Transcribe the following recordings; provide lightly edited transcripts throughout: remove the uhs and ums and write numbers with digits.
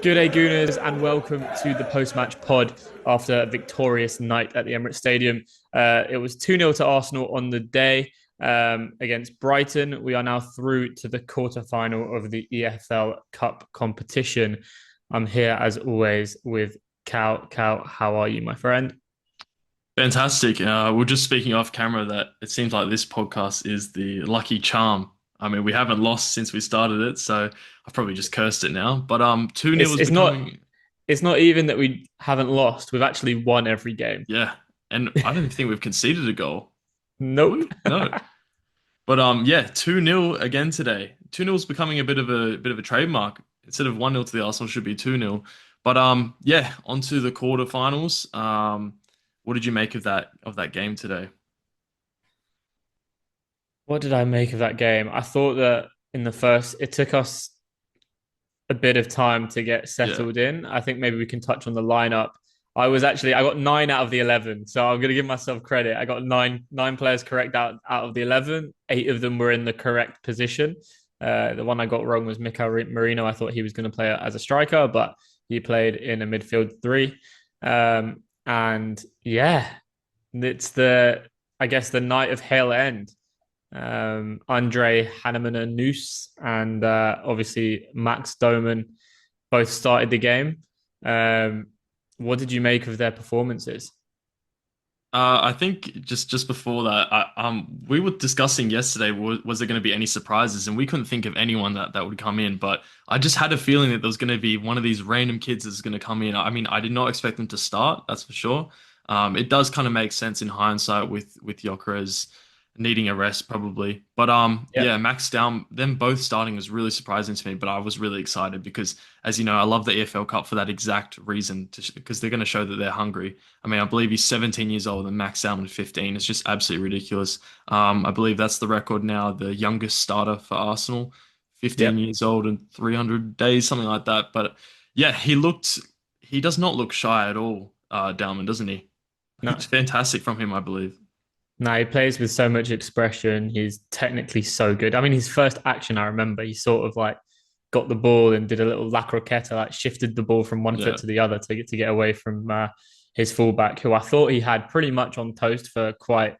G'day Gooners and welcome to the post-match pod after a victorious night at the Emirates Stadium. It was 2-0 to Arsenal on the day against Brighton. We are now through to the quarter-final of the EFL Cup competition. I'm here as always with Cal. Cal, how are you, my friend? Fantastic. We're just speaking off camera that it seems like this podcast is the lucky charm. I mean, we haven't lost since we started it, so I've probably just cursed it now. But 2-0 It's is it's not becoming, it's not even that we haven't lost. We've actually won every game. yeah. And I don't think we've conceded a goal. Have Nope. we? No. But yeah, 2-0 again today. 2-0 is becoming a bit of a trademark. Instead of 1-0 to the Arsenal, should be 2-0. But yeah, on to the quarterfinals. What did you make of that game today? What did I make of that game? I thought that in the first, it took us a bit of time to get Yeah. settled in. I think maybe we can touch on the lineup. I got 9 out of the 11, so I'm going to give myself credit. I got nine players correct out of the 11. 8 of them were in the correct position. The one I got wrong was Mikael Marino. I thought he was going to play as a striker, but he played in a midfield three. And yeah, it's I guess the night of Hale End. Andre Hanneman-Annous and obviously Max Doman both started the game. Um, what did you make of their performances? I think just before that, we were discussing yesterday, was there going to be any surprises, and we couldn't think of anyone that would come in. But I just had a feeling that there was going to be one of these random kids that's going to come in. I mean, I did not expect them to start, that's for sure. It does kind of make sense in hindsight with Gyökeres needing a rest probably. But Yeah, yeah, Max down, them both starting was really surprising to me. But I was really excited because, as you know, I love the EFL Cup for that exact reason, because they're going to show that they're hungry. I mean, I believe he's 17 years old and Max Salmon 15. It's just absolutely ridiculous. I believe that's the record now, the youngest starter for Arsenal, 15 yeah. years old and 300 days, something like that. But yeah, he does not look shy at all, Dowman, doesn't he? No, It's fantastic from him, I believe. no, he plays with so much expression. He's technically so good. I mean, his first action, I remember, he sort of like got the ball and did a little la croqueta, like shifted the ball from one foot Yeah. to the other to get away from his fullback, who I thought he had pretty much on toast for quite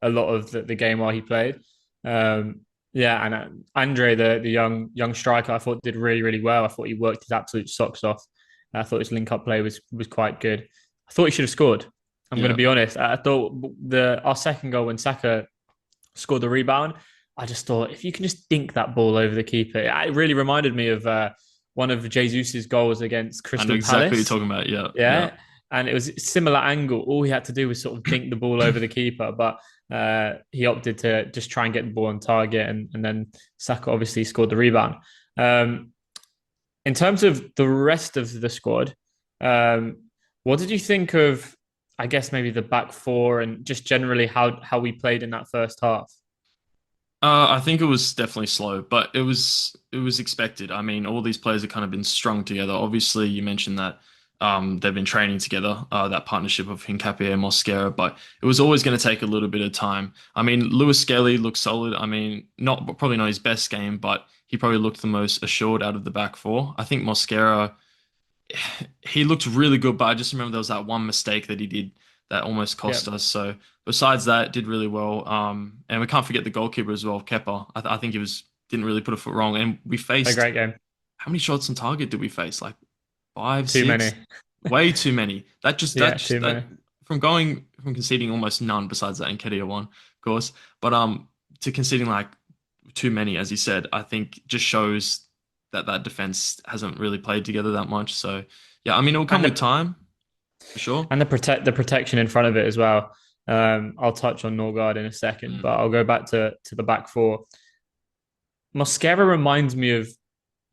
a lot of the game while he played. Um, yeah, and Andre, the young striker, I thought did really well. I thought he worked his absolute socks off. I thought his link up play was quite good. I thought he should have scored. I'm going to Yeah. be honest. I thought our second goal when Saka scored the rebound, I just thought if you can just dink that ball over the keeper, it really reminded me of one of Jesus's goals against I know Crystal exactly what you're Palace. talking about. Yeah, yeah, Yeah. And it was a similar angle. All he had to do was sort of dink the ball over the keeper, but he opted to just try and get the ball on target. And then Saka obviously scored the rebound. Um, in terms of the rest of the squad, um, what did you think of, I guess, maybe the back four and just generally how we played in that first half? I think it was definitely slow, but it was expected. I mean, all these players have kind of been strung together. Obviously, you mentioned that they've been training together, that partnership of Hincapié and Mosquera, but it was always going to take a little bit of time. I mean, Lewis Skelly looked solid. I mean, not probably not his best game, but he probably looked the most assured out of the back four. I think Mosquera, he looked really good, but I just remember there was that one mistake that he did that almost cost Yeah, us. So besides that, did really well. And we can't forget the goalkeeper as well, Kepa. I think he was didn't really put a foot wrong. And we a faced, great game. how many shots on target did we face? Like five, Too many. six, way too many. Yeah, too That many. from conceding almost none besides that Nketiah one, of course, but to conceding like too many, as you said, I think just shows that defense hasn't really played together that much. So yeah, I mean, it will come And with the time for sure. the protection in front of it as well. I'll touch on Norgard in a second, Mm. but I'll go back to the back four. Mosquera reminds me of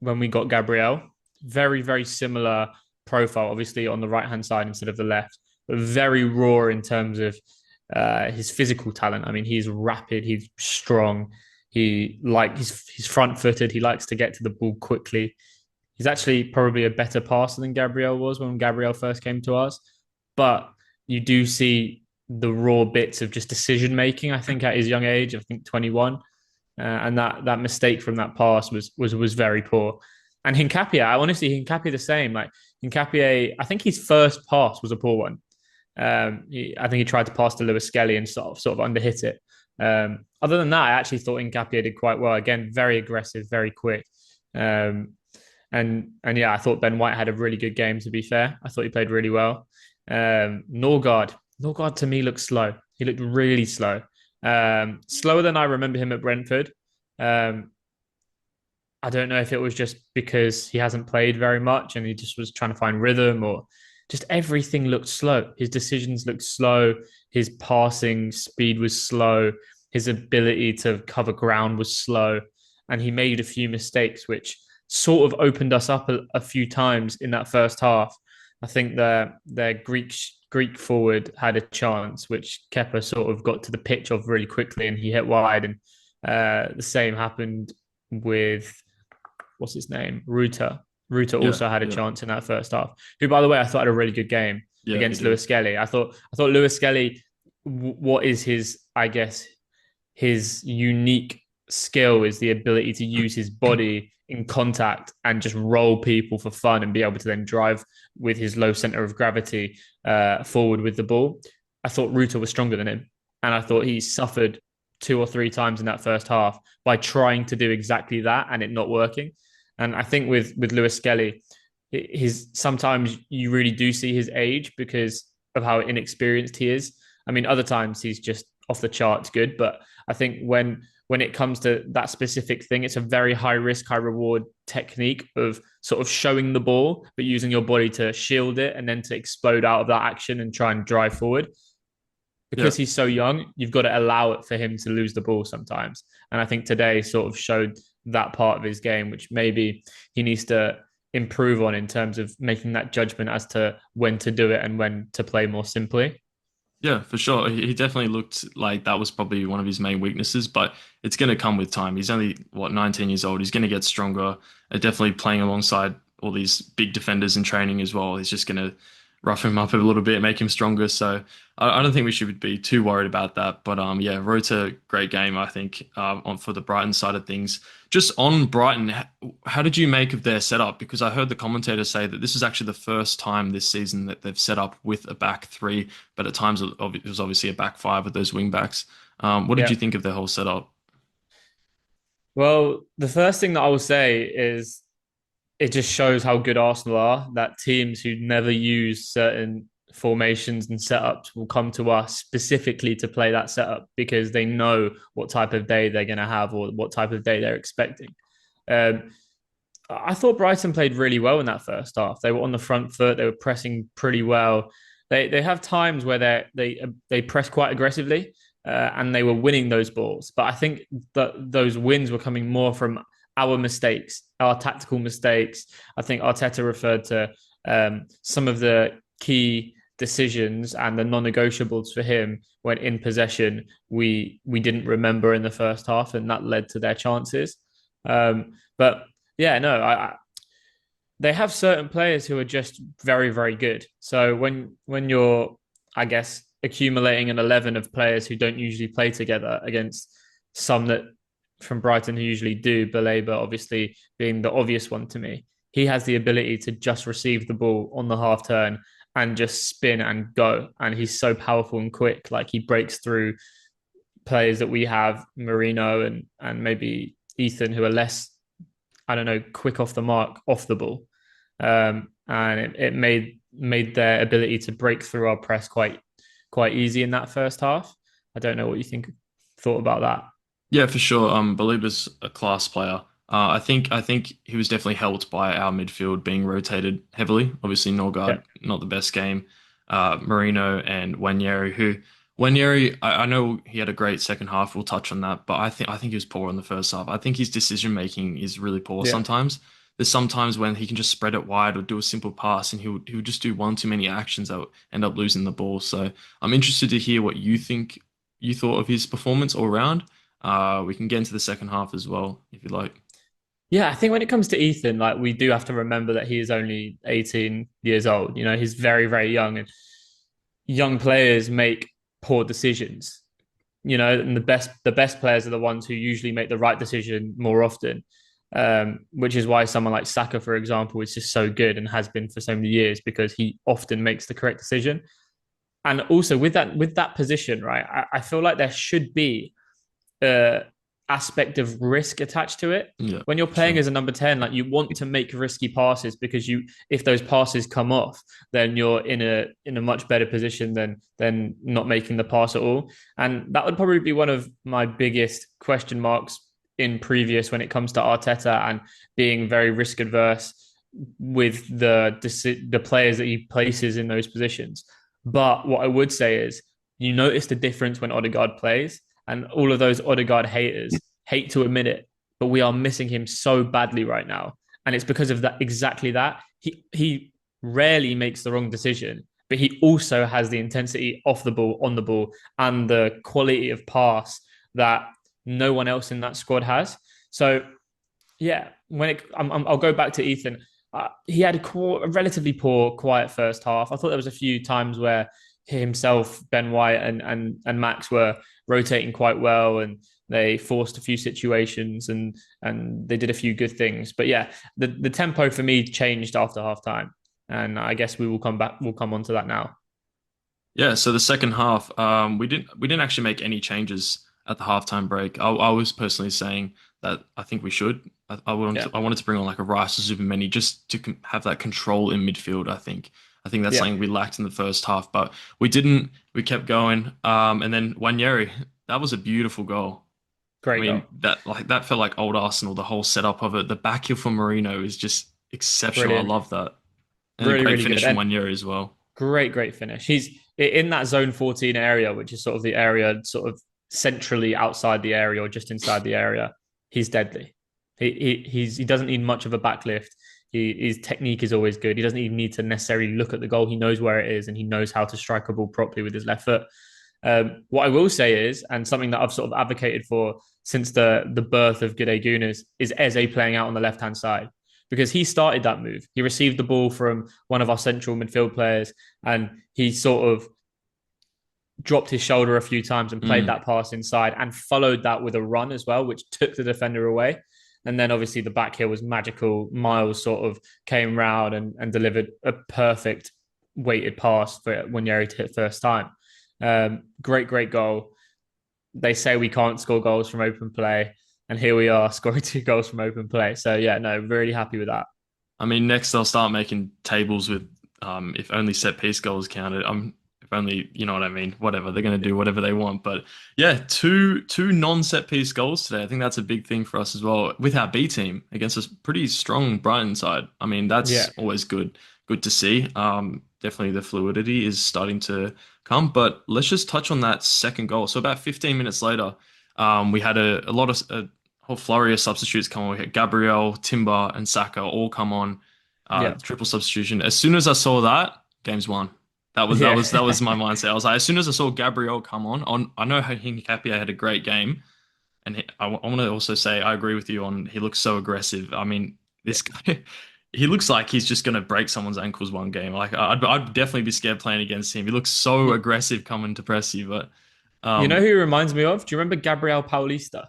when we got Gabriel. Very similar profile, obviously on the right hand side instead of the left, but very raw in terms of his physical talent. I mean, he's rapid, he's strong, he's front footed. He likes to get to the ball quickly. He's actually probably a better passer than Gabriel was when Gabriel first came to us, but you do see the raw bits of just decision making. I think at his young age, I think 21, and that mistake from that pass was very poor. And Hincapié, I honestly, Hincapié the same. Like Hincapié, I think his first pass was a poor one. I think he tried to pass to Lewis Skelly and sort of underhit it. Other than that, I actually thought Hincapié did quite well. Again, very aggressive, very quick. Um, and yeah, I thought Ben White had a really good game. To be fair, I thought he played really well. Norgard to me looked slow. He looked really slow, slower than I remember him at Brentford. Um, I don't know if it was just because he hasn't played very much and he just was trying to find rhythm, or just everything looked slow. His decisions looked slow. His passing speed was slow. His ability to cover ground was slow. And he made a few mistakes, which sort of opened us up a few times in that first half. I think their Greek forward had a chance, which Kepa sort of got to the pitch of really quickly, and he hit wide. And the same happened with what's his name, Ruta. Ruta Yeah, also had a yeah, chance in that first half. Who, by the way, I thought had a really good game yeah. He against did. Lewis Skelly. I thought Lewis Skelly. What is his? I guess his unique skill is the ability to use his body in contact and just roll people for fun and be able to then drive with his low center of gravity forward with the ball. I thought Ruta was stronger than him, and I thought he suffered 2 or 3 times in that first half by trying to do exactly that and it not working. And I think with Lewis Skelly, his sometimes you really do see his age because of how inexperienced he is. I mean, other times he's just off the charts good, but I think when it comes to that specific thing, it's a very high risk, high reward technique of sort of showing the ball, but using your body to shield it and then to explode out of that action and try and drive forward. Yeah. Because he's so young, you've got to allow it for him to lose the ball sometimes. And I think today sort of showed that part of his game, which maybe he needs to improve on in terms of making that judgment as to when to do it and when to play more simply. Yeah, for sure. He definitely looked like that was probably one of his main weaknesses, but it's going to come with time. He's only, what, 19 years old. He's going to get stronger. Definitely playing alongside all these big defenders in training as well. He's just going to rough him up a little bit, make him stronger. So I don't think we should be too worried about that. But yeah, Rota, great game, I think, on for the Brighton side of things. Just on Brighton, how did you make of their setup? Because I heard the commentator say that this is actually the first time this season that they've set up with a back three, but at times it was obviously a back five with those wing backs. What did Yeah. you think of their whole setup? Well, the first thing that I will say is it just shows how good Arsenal are, that teams who never use certain formations and setups will come to us specifically to play that setup because they know what type of day they're going to have or what type of day they're expecting. Um, I thought Brighton played really well in that first half. They were on the front foot. They were pressing pretty well. They have times where they press quite aggressively, and they were winning those balls. But I think that those wins were coming more from our mistakes, our tactical mistakes. I think Arteta referred to some of the key decisions and the non-negotiables for him when in possession we didn't remember in the first half, and that led to their chances. But yeah, no, they have certain players who are just very, very good. So when you're, I guess, accumulating an 11 of players who don't usually play together against some that from Brighton who usually do, Baleba obviously being the obvious one to me, he has the ability to just receive the ball on the half turn and just spin and go. And he's so powerful and quick. Like he breaks through players that we have, Marino and maybe Ethan, who are less, I don't know, quick off the mark, off the ball. And it made their ability to break through our press quite easy in that first half. I don't know what you thought about that. Yeah, for sure. Baliba's a class player. I think he was definitely helped by our midfield being rotated heavily. Obviously, Yeah, Norgard, not the best game. Marino and Wanyeri, who Wanyeri, I know he had a great second half. We'll touch on that, but I think he was poor in the first half. I think his decision making is really poor yeah. sometimes. There's sometimes when he can just spread it wide or do a simple pass, and he would just do one too many actions that would end up losing the ball. So I'm interested to hear what you thought of his performance all round. We can get into the second half as well, if you like. Yeah, I think when it comes to Ethan, like we do have to remember that he is only 18 years old. You know, he's very, very young, and young players make poor decisions. You know, and the best players are the ones who usually make the right decision more often. which is why someone like Saka, for example, is just so good and has been for so many years because he often makes the correct decision. And also with that position, right, I feel like there should be a aspect of risk attached to it. Yeah, When you're for playing sure. as a number 10, like you want to make risky passes because if those passes come off, then you're in a much better position than not making the pass at all. And that would probably be one of my biggest question marks in previous when it comes to Arteta and being very risk adverse with the players that he places in those positions. But what I would say is you notice the difference when Odegaard plays, and all of those Odegaard haters hate to admit it, but we are missing him so badly right now. And it's because of that, exactly that. He rarely makes the wrong decision, but he also has the intensity off the ball, on the ball, and the quality of pass that no one else in that squad has. So yeah, I'll go back to Ethan. He had a relatively poor, quiet first half. I thought there was a few times where himself, Ben White, and Max were rotating quite well, and they forced a few situations, and they did a few good things. But yeah, the tempo for me changed after half time, and I guess we will come back. We'll come on to that now. Yeah, so the second half, we didn't actually make any changes at the halftime break. I was personally saying that I think we should. Yeah, I wanted to bring on like a Rice or Supermany just to have that control in midfield. I think that's yeah, something we lacked in the first half, but we didn't. We kept going, and then Wanyeri, that was a beautiful goal. I great goal, mean, that felt like old Arsenal. The whole setup of it, the back heel from Marino is just exceptional. I brilliant, love that, and a really, great really good, finish from and Wanyeri as well. great finish. He's in that zone 14 area, which is sort of the area sort of centrally outside the area or just inside the area. He's deadly. He doesn't need much of a backlift. His technique is always good. He doesn't even need to necessarily look at the goal. He knows where it is and he knows how to strike a ball properly with his left foot. What I will say is, and something that I've sort of advocated for since the birth of G'Day Gooners, is Eze playing out on the left hand side because he started that move. He received the ball from one of our central midfield players and he sort of dropped his shoulder a few times and played Mm. that pass inside and followed that with a run as well, which took the defender away. And then obviously the back heel was magical. Miles sort of came round and delivered a perfect weighted pass for Wanyeri to hit first time. Great goal. They say we can't score goals from open play. And here we are scoring 2 goals from open play. So yeah, no, really happy with that. I mean, next they'll start making tables with if only set piece goals counted. If only you know what I mean. Whatever they're going to do, whatever they want. But yeah, two non set piece goals today. I think that's a big thing for us as well with our B team against a pretty strong Brighton side. I mean, that's Yeah. always good to see. Definitely the fluidity is starting to come. But let's just touch on that second goal. So about 15 minutes later, we had a lot of whole flurry of substitutes come on. We had Gabriel, Timber, and Saka all come on. Yeah. Triple substitution. As soon as I saw that, game's won. That was my Yeah. mindset. I was like, as soon as I saw Gabriel come on I know Hincapié had a great game, and I want to also say I agree with you on he looks so aggressive. I mean, Yeah. this guy, he looks like he's just gonna break someone's ankles one game. Like I'd definitely be scared playing against him. He looks so aggressive coming to press you, but You know um, who he reminds me of? Do you remember Gabriel Paulista?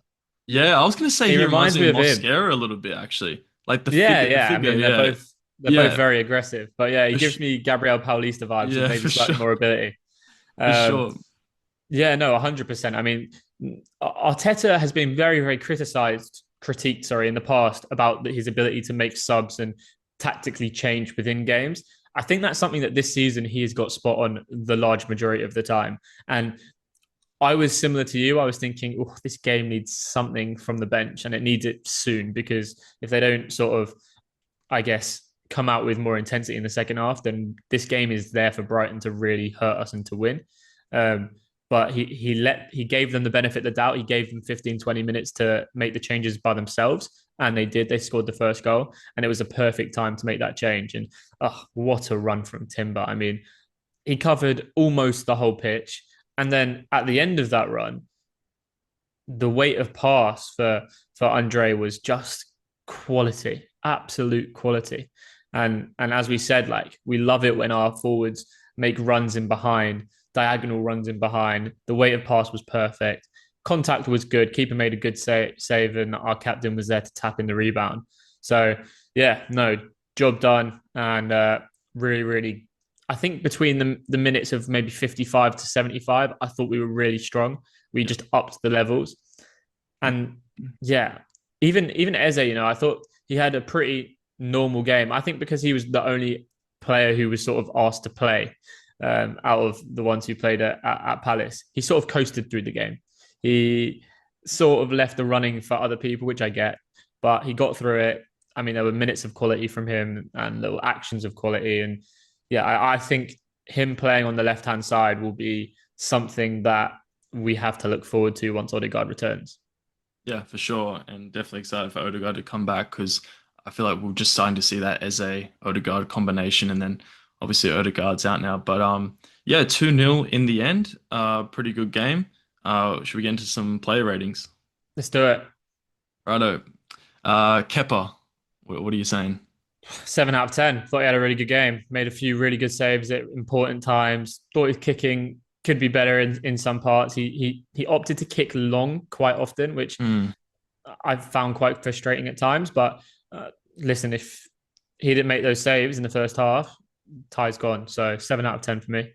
yeah, I was gonna say He he reminds reminds me me of of him. Mosquera a little bit actually, like Yeah, the yeah. I figure. mean, Yeah, they're both yeah, very aggressive, but yeah, he for gives sh- me Gabriel Paulista vibes with yeah, maybe for slightly sure, more ability. for Um, sure. yeah, no, 100%. I mean, Arteta has been very critiqued, sorry, in the past about his ability to make subs and tactically change within games. I think that's something that this season he has got spot on the large majority of the time. And I was similar to you. I was thinking, oh, this game needs something from the bench and it needs it soon because if they don't sort of, I guess, come out with more intensity in the second half, then this game is there for Brighton to really hurt us and to win. Um, but he gave them the benefit of the doubt. He gave them 15, 20 minutes to make the changes by themselves. And they did. They scored the first goal. And it was a perfect time to make that change. And oh, what a run from Timber. I mean, he covered almost the whole pitch. And then at the end of that run, the weight of pass for Andre was just quality, absolute quality. And as we said, like we love it when our forwards make runs in behind, diagonal runs in behind. The weight of pass was perfect. contact was good. Keeper made a good save, and our captain was there to tap in the rebound. So yeah, no, job done, and really, really. I think between the minutes of maybe 55 to 75, I thought we were really strong. We just upped the levels, and yeah, even Eze, I thought he had a pretty normal game. I think because he was the only player who was sort of asked to play out of the ones who played at Palace. He sort of coasted through the game. He sort of left the running for other people, which I get, but he got through it. I mean, there were minutes of quality from him and little actions of quality. And yeah, I think him playing on the left-hand side will be something that we have to look forward to once Odegaard returns. Yeah, for sure. And definitely excited for Odegaard to come back because I feel like we're just starting to see that as a Odegaard combination. And then obviously Odegaard's out now. But yeah, 2-0 in the end. Pretty good game. Should we get into some player ratings? Let's do it. Righto. Kepa, what are you saying? 7 out of 10. Thought he had a really good game. Made a few really good saves at important times. Thought his kicking could be better in some parts. He opted to kick long quite often, which I've found quite frustrating at times. But listen, if he didn't make those saves in the first half, tie's gone. So 7 out of 10 for me.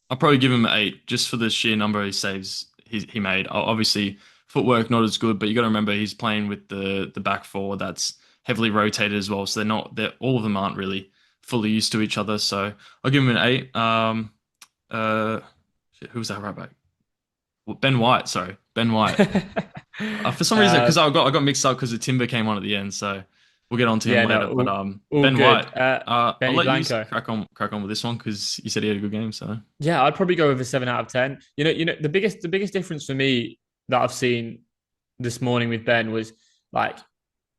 I'll probably give him an 8 just for the sheer number of saves he made. Obviously, footwork not as good, but you got to remember he's playing with the back four that's heavily rotated as well. So they're all of them aren't really fully used to each other. So I'll give him an 8. Who was that right back? Well, Ben White. Sorry, Ben White. For some reason, because I got mixed up because the Timber came on at the end. So we'll get on to him later. But Ben good. White. I'll let Blanco. you crack on with this one because you said he had a good game. So yeah, I'd probably go with a 7 out of 10. The biggest difference for me that I've seen this morning with Ben was like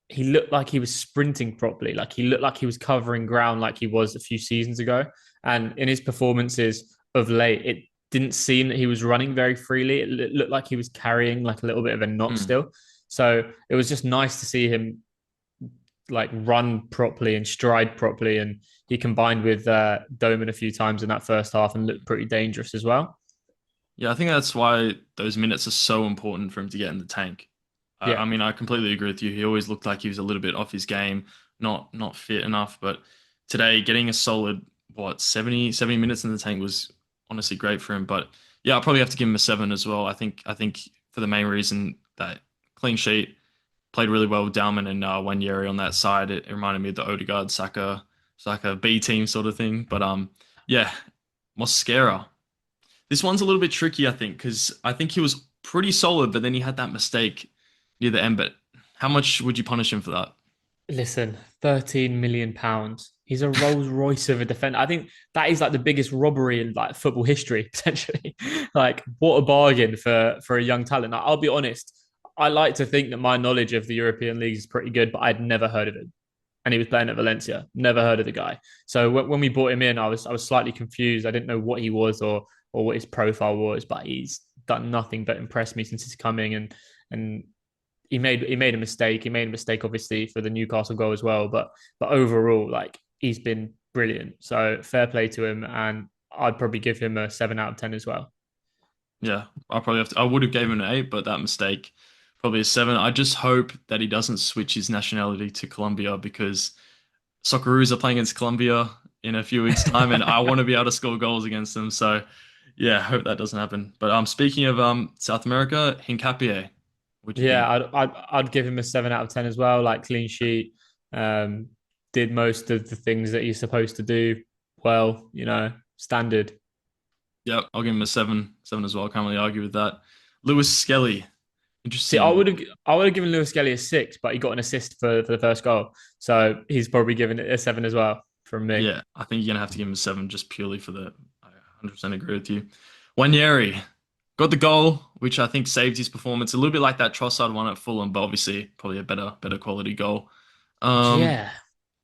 he looked like he was sprinting properly. Like he looked like he was covering ground like he was a few seasons ago. And in his performances of late, it didn't seem that he was running very freely. It looked like he was carrying like a little bit of a knock still. So it was just nice to see him like run properly and stride properly. And he combined with Dowman a few times in that first half and looked pretty dangerous as well. Yeah, I think that's why those minutes are so important for him to get in the tank. Yeah. I mean, I completely agree with you. He always looked like he was a little bit off his game, not fit enough. But today, getting a solid 70 minutes in the tank was honestly great for him. But yeah, I'll probably have to give him a 7 as well. I think for the main reason that clean sheet, played really well with Dowman and Wanyeri on that side. It reminded me of the Odegaard Saka B team sort of thing. But yeah, Mosquera. This one's a little bit tricky, I think, because I think he was pretty solid, but then he had that mistake near the end. But how much would you punish him for that? Listen, £13 million. He's a Rolls Royce of a defender. I think that is like the biggest robbery in like football history, potentially. Like, what a bargain for a young talent. Now, I'll be honest, I like to think that my knowledge of the European leagues is pretty good, but I'd never heard of him. And he was playing at Valencia. Never heard of the guy. So when we brought him in, I was slightly confused. I didn't know what he was or what his profile was, but he's done nothing but impress me since he's coming. And he made a mistake. He made a mistake, obviously, for the Newcastle goal as well. But overall, like, he's been brilliant. So fair play to him, and I'd probably give him a 7 out of 10 as well. Yeah, I would have gave him an 8, but that mistake probably a 7. I just hope that he doesn't switch his nationality to Colombia because Socceroos are playing against Colombia in a few weeks' time, and I want to be able to score goals against them. So yeah, I hope that doesn't happen. But speaking of South America, Hincapié. Yeah, I'd give him a 7 out of 10 as well. Like, clean sheet, did most of the things that he's supposed to do well. Standard. Yep, I'll give him a 7 as well. Can't really argue with that. Lewis Skelly. Interesting. See, I would have given Lewis Skelly a 6, but he got an assist for the first goal, so he's probably given it a 7 as well from me. Yeah, I think you're gonna have to give him a 7 just purely for the. I 100% agree with you. Wanyeri got the goal, which I think saved his performance a little bit like that Trossard one at Fulham, but obviously probably a better quality goal. Yeah,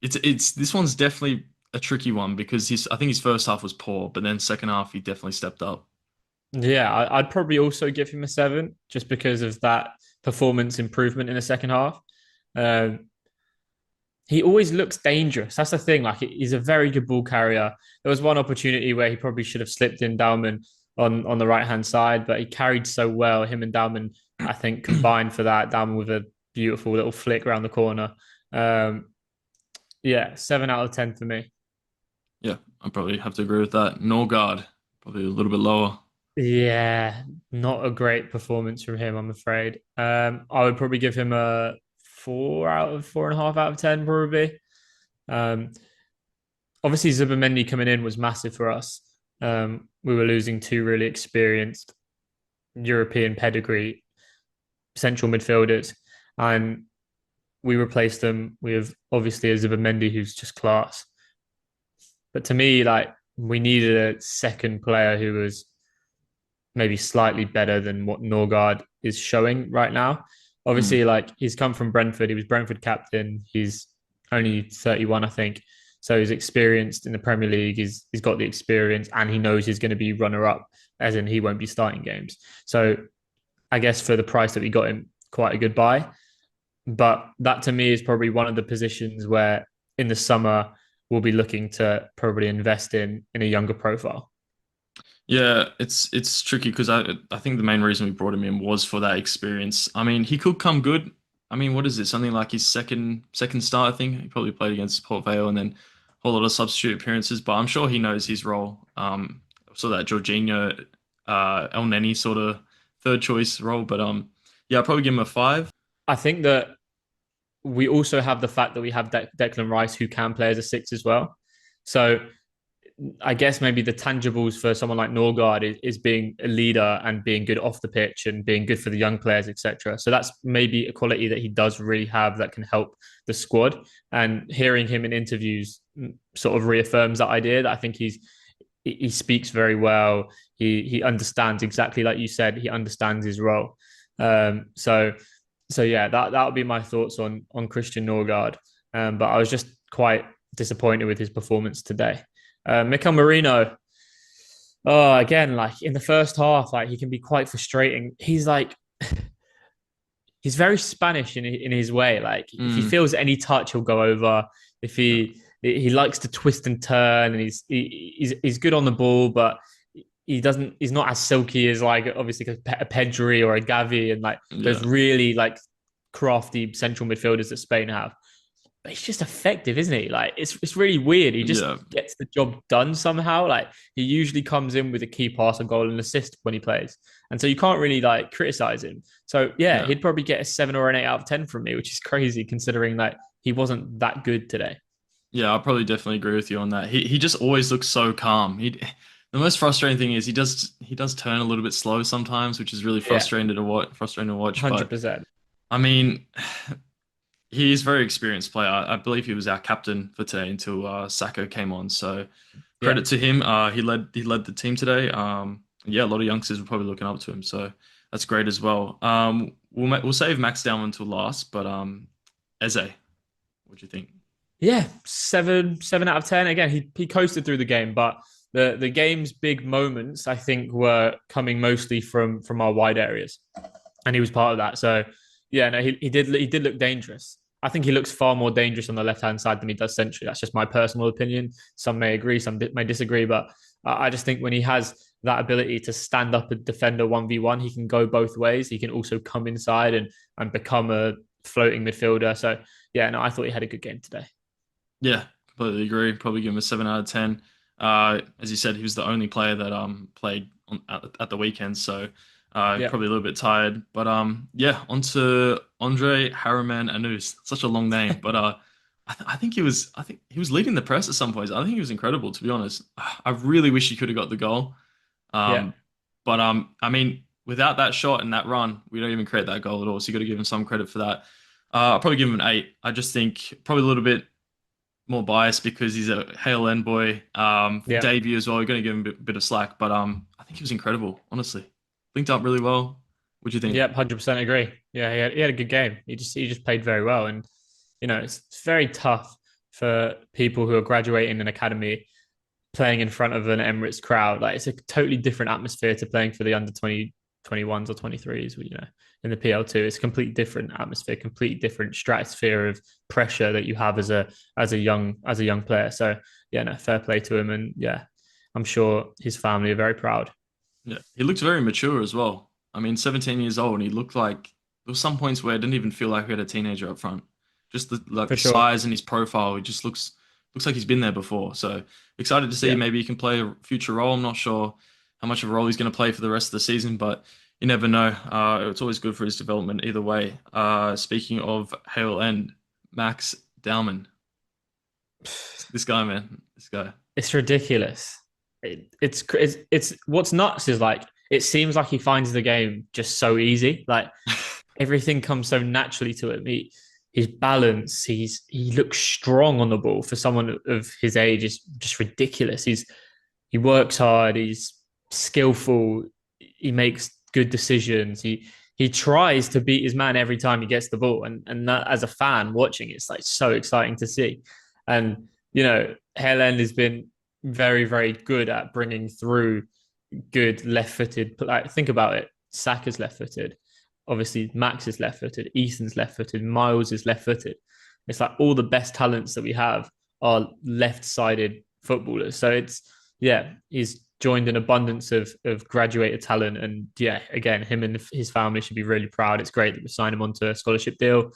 it's this one's definitely a tricky one because I think his first half was poor, but then second half he definitely stepped up. Yeah, I'd probably also give him a 7 just because of that performance improvement in the second half. He always looks dangerous. That's the thing. Like, he's a very good ball carrier. There was one opportunity where he probably should have slipped in Dowman on the right hand side, but he carried so well. Him and Dowman, I think, combined for that. Dowman with a beautiful little flick around the corner. Um, yeah, 7 out of 10 for me. Yeah, I probably have to agree with that. Norgard, probably a little bit lower. Yeah, not a great performance from him, I'm afraid. I would probably give him a 4 out of 4.5 out of 10, probably. Um, Obviously, Zubimendi coming in was massive for us. We were losing two really experienced European pedigree central midfielders, and we replaced them with obviously a Zubimendi who's just class. But to me, like we needed a second player who was maybe slightly better than what Norgard is showing right now. Mm. Obviously, like he's come from Brentford. He was Brentford captain. He's only 31, I think. So he's experienced in the Premier League. He's got the experience and he knows he's going to be runner up, as in he won't be starting games. So I guess for the price that we got him, quite a good buy. But that to me is probably one of the positions where in the summer we'll be looking to probably invest in a younger profile. Yeah, it's tricky because I think the main reason we brought him in was for that experience. I mean, he could come good. I mean, what is it? Something like his second start, I think. He probably played against Port Vale and then a whole lot of substitute appearances, but I'm sure he knows his role. So that Jorginho, El Neni sort of third choice role, but yeah, I'll probably give him a five. I think that we also have the fact that we have Declan Rice who can play as a six as well. So I guess maybe the tangibles for someone like Norgard is being a leader and being good off the pitch and being good for the young players, etc. So that's maybe a quality that he does really have that can help the squad. And hearing him in interviews sort of reaffirms that idea. That I think he speaks very well. He understands exactly like you said. He understands his role. So yeah, that would be my thoughts on Christian Norgard. But I was just quite disappointed with his performance today. Mikel Merino, oh, again, like in the first half, like he can be quite frustrating. He's like, he's very Spanish in his way. Like if he Mm, feels any touch, he'll go over. If he likes to twist and turn, and he's good on the ball, but he doesn't. He's not as silky as like obviously a Pedri or a Gavi, and like those yeah, really like crafty central midfielders that Spain have. But he's just effective, isn't he? Like it's really weird. He just yeah, gets the job done somehow. Like he usually comes in with a key pass, a goal, and assist when he plays, and so you can't really like criticize him. So yeah, yeah. he'd probably get a 7 or an 8 out of 10 from me, which is crazy considering that he wasn't that good today. Yeah, I'll probably definitely agree with you on that. He just always looks so calm. The most frustrating thing is he does turn a little bit slow sometimes, which is really Yeah, frustrating to watch. But 100%. I mean, he is a very experienced player. I believe he was our captain for today until Saka came on. So Yeah, credit to him. He led the team today. Yeah, a lot of youngsters were probably looking up to him. So that's great as well. We'll save Max down until last, but Eze, what do you think? yeah, 7 out of 10. Again, he coasted through the game, but the game's big moments I think were coming mostly from our wide areas, and he was part of that. So yeah, no, he did look dangerous. I think he looks far more dangerous on the left hand side than he does centrally. That's just my personal opinion. Some may agree, some may disagree, but I just think when he has that ability to stand up a defender 1v1, he can go both ways. He can also come inside and become a floating midfielder. So yeah, no, I thought he had a good game today. Yeah, completely agree. Probably give him a 7 out of 10. As you said, he was the only player that played at the weekend, so Yeah, probably a little bit tired. But yeah, on to Andre Harriman-Annous. Such a long name, but I think he was leading the press at some points. I think he was incredible, to be honest. I really wish he could have got the goal. yeah, Um, but I mean, without that shot and that run, we don't even create that goal at all. So you got to give him some credit for that. I'll probably give him an 8. I just think probably a little bit more biased because he's a Hale End boy. yeah. Debut as well. You're going to give him a bit of slack, but I think he was incredible. Honestly, linked up really well. What do you think? Yep, 100% agree. Yeah, he had a good game. He just played very well, and it's very tough for people who are graduating an academy playing in front of an Emirates crowd. Like it's a totally different atmosphere to playing for the under 20, 21s or 23s. In the PL2, it's a completely different atmosphere, completely different stratosphere of pressure that you have as a young player. So yeah, no, fair play to him, and yeah, I'm sure his family are very proud. Yeah, he looked very mature as well. I mean, 17 years old, and he looked like there were some points where it didn't even feel like we had a teenager up front. Just For the sure. size and his profile, he just looks like he's been there before. So excited to see Yeah. maybe he can play a future role. I'm not sure how much of a role he's going to play for the rest of the season, but you never know. It's always good for his development either way. Speaking of Hale End, Max Dowman, this guy, man, this guy. It's ridiculous. It's what's nuts is like it seems like he finds the game just so easy. Like everything comes so naturally to him. His balance, he looks strong on the ball for someone of his age is just ridiculous. He works hard, he's skillful, he makes good decisions. He tries to beat his man every time he gets the ball. And that as a fan watching, it's like so exciting to see. And Hale End has been very, very good at bringing through good left-footed. Like, think about it. Saka's left-footed. Obviously, Max is left-footed. Ethan's left-footed. Miles is left-footed. It's like all the best talents that we have are left-sided footballers. So he's joined an abundance of graduated talent. And yeah, again, him and his family should be really proud. It's great that we signed him onto a scholarship deal,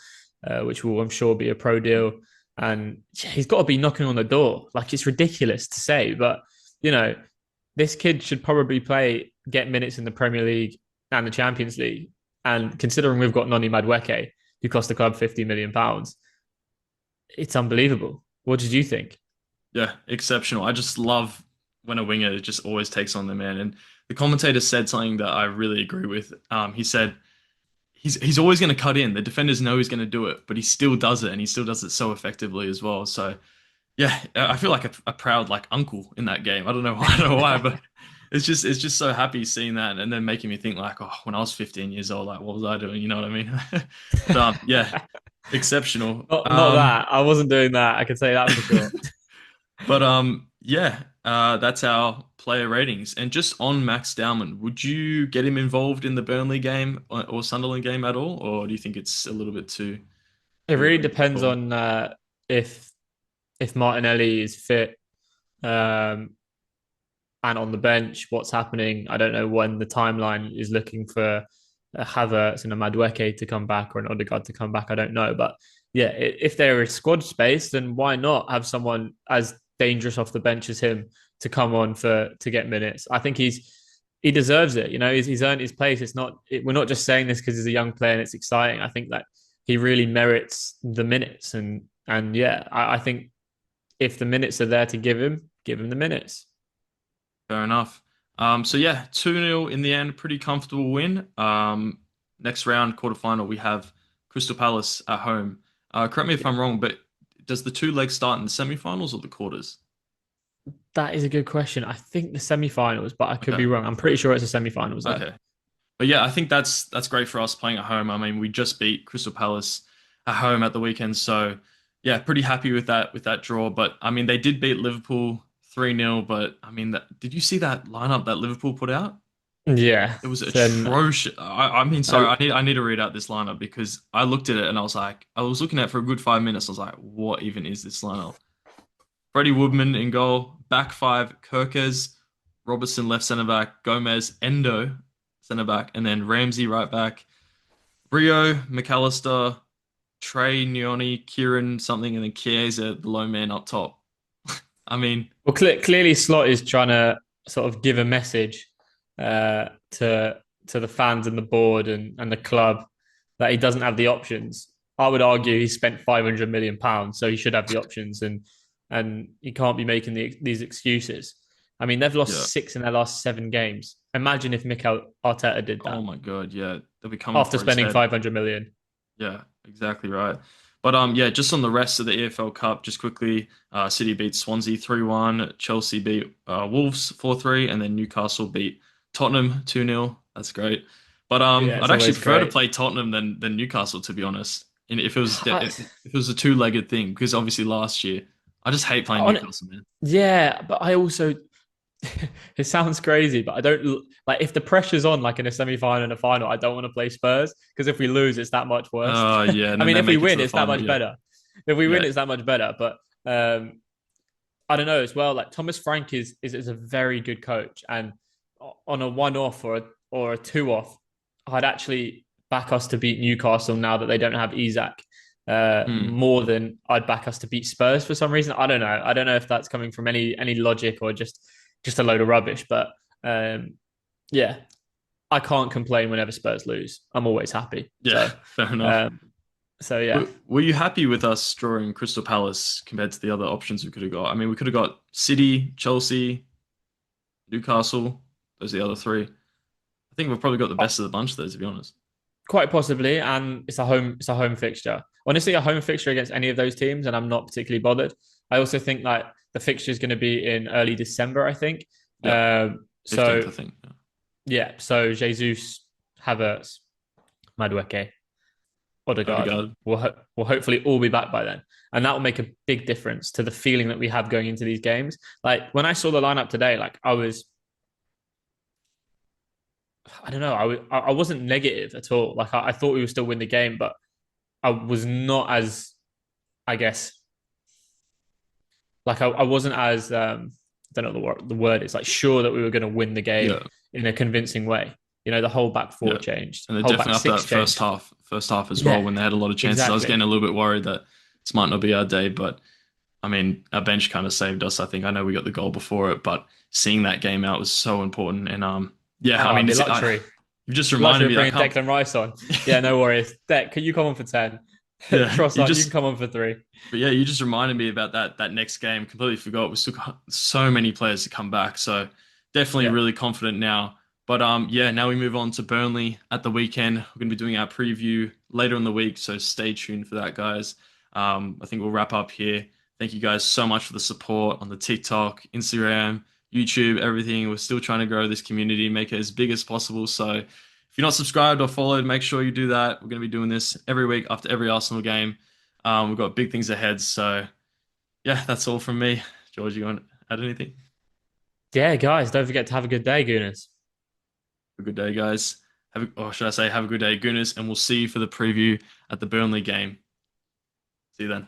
which will, I'm sure, be a pro deal. And yeah, he's got to be knocking on the door. Like, it's ridiculous to say, but this kid should probably get minutes in the Premier League and the Champions League. And considering we've got Noni Madueke, who cost the club £50 million, it's unbelievable. What did you think? Yeah, exceptional. I just love when a winger just always takes on the man. And the commentator said something that I really agree with. He said he's always going to cut in. The defenders know he's going to do it, but he still does it, and he still does it so effectively as well. So yeah, I feel like a proud like uncle in that game. I don't know why, but it's just so happy seeing that, and then making me think like, oh, when I was 15 years old, like what was I doing? You know what I mean? But yeah, exceptional. Not that. I wasn't doing that. I can say that for sure. But yeah, that's our player ratings. And just on Max Dowman, would you get him involved in the Burnley game or Sunderland game at all, or do you think it's a little bit It too really early to depends call? on if Martinelli is fit, and on the bench, what's happening. I don't know when the timeline is looking for a Havertz and a Madueke to come back or an Odegaard to come back. I don't know. But yeah, if there is squad space, then why not have someone as dangerous off the bench as him to come on to get minutes? I think he deserves it. He's earned his place. We're not just saying this because he's a young player and it's exciting. I think that he really merits the minutes. And yeah, I think if the minutes are there to give him the minutes. Fair enough. So yeah, 2-0 in the end, pretty comfortable win. Next round, quarterfinal, we have Crystal Palace at home. Correct me if I'm wrong, but does the two legs start in the semi-finals or the quarters? That is a good question. I think the semi-finals, but I could Okay. be wrong. I'm pretty sure it's the semi-finals though. Okay. But yeah, I think that's great for us playing at home. I mean, we just beat Crystal Palace at home at the weekend, so yeah, pretty happy with that draw. But I mean, they did beat Liverpool 3-0, but I mean, did you see that lineup that Liverpool put out? Yeah. It was Then atrocious. I mean, sorry, uh, I need to read out this lineup because I looked at it and I was looking at it for a good 5 minutes. I was like, what even is this lineup? Freddie Woodman in goal, back five, Kirkes, Robertson left centre back, Gomez, Endo centre back, and then Ramsey right back, Brio, McAllister, Trey, Nyoni, Kieran something, and then Chiesa, the low man up top. I mean, clearly Slot is trying to sort of give a message to the fans and the board and the club that he doesn't have the options. I would argue he spent £500 million, so he should have the options, and he can't be making these excuses. I mean, they've yeah. lost 6 in their last 7 games. Imagine if Mikel Arteta did Oh that my God, yeah, they'll be coming after for his spending head. 500 million. Yeah, exactly right. But yeah, just on the rest of the EFL Cup, just quickly, City beat Swansea 3-1, Chelsea beat Wolves 4-3, and then Newcastle beat Tottenham 2-0. That's great. But Yeah, it's I'd actually always prefer to great. play Tottenham than Newcastle, to be honest. And I, if it was a two-legged thing, because obviously last year I just hate playing on, Newcastle, man. yeah, but I also it sounds crazy, but I don't like if the pressure's on, like in a semi-final and a final. I don't want to play Spurs because if we lose, it's that much worse. Yeah, and I then mean, they if we make it to win, the it's that final. much Yeah, better. If we win, yeah, it's that much better. But I don't know as well. Like Thomas Frank is a very good coach, and on a one-off or a two-off, I'd actually back us to beat Newcastle now that they don't have Isak. Hmm. More than I'd back us to beat Spurs for some reason. I don't know. I don't know if that's coming from any logic or just a load of rubbish. But yeah, I can't complain whenever Spurs lose. I'm always happy. Yeah, fair enough. Um, so yeah, Were you happy with us drawing Crystal Palace compared to the other options we could have got? I mean, we could have got City, Chelsea, Newcastle. Those are the other three. I think we've probably got the best of the bunch there, to be honest. quite possibly, and it's a home fixture. Honestly, a home fixture against any of those teams, and I'm not particularly bothered. I also think like the fixture is going to be in early December, I think. Yep, 15th, I So think. Yeah. yeah, so Jesus, Havertz, Madueke, Odegaard Odegaard. will hopefully all be back by then, and that will make a big difference to the feeling that we have going into these games. Like when I saw the lineup today, like I don't know, I wasn't negative at all. Like I thought we would still win the game, but I was not as, I guess, like I wasn't as I don't know the word is like sure that we were going to win the game Yeah, in a convincing way. The whole back four yeah. changed, And then whole back definitely after six that first changed. half, first half as well, Yeah, when they had a lot of chances, I was exactly. getting a little bit worried that this might not be our day. But I mean, our bench kind of saved us. I think I know we got the goal before it, but seeing that game out was so important. And yeah, I Oh, mean, the luxury, you just the reminded luxury me of that I bringing can't. Declan Rice on. Yeah, no worries. Deck, can you come on for 10? Yeah, you Trossard, you can just come on for 3. But yeah, you just reminded me about that next game. Completely forgot. We still got so many players to come back. So definitely Yeah, really confident now. But yeah, now we move on to Burnley at the weekend. We're going to be doing our preview later in the week, so stay tuned for that, guys. I think we'll wrap up here. Thank you guys so much for the support on the TikTok, Instagram, YouTube, everything. We're still trying to grow this community, make it as big as possible. So if you're not subscribed or followed, make sure you do that. We're going to be doing this every week after every Arsenal game. We've got big things ahead. So yeah, that's all from me. George, you want to add anything? yeah, guys, don't forget to have a good day, Gooners. Have a good day, guys. Or should I say, have a good day, Gooners, and we'll see you for the preview at the Burnley game. See you then.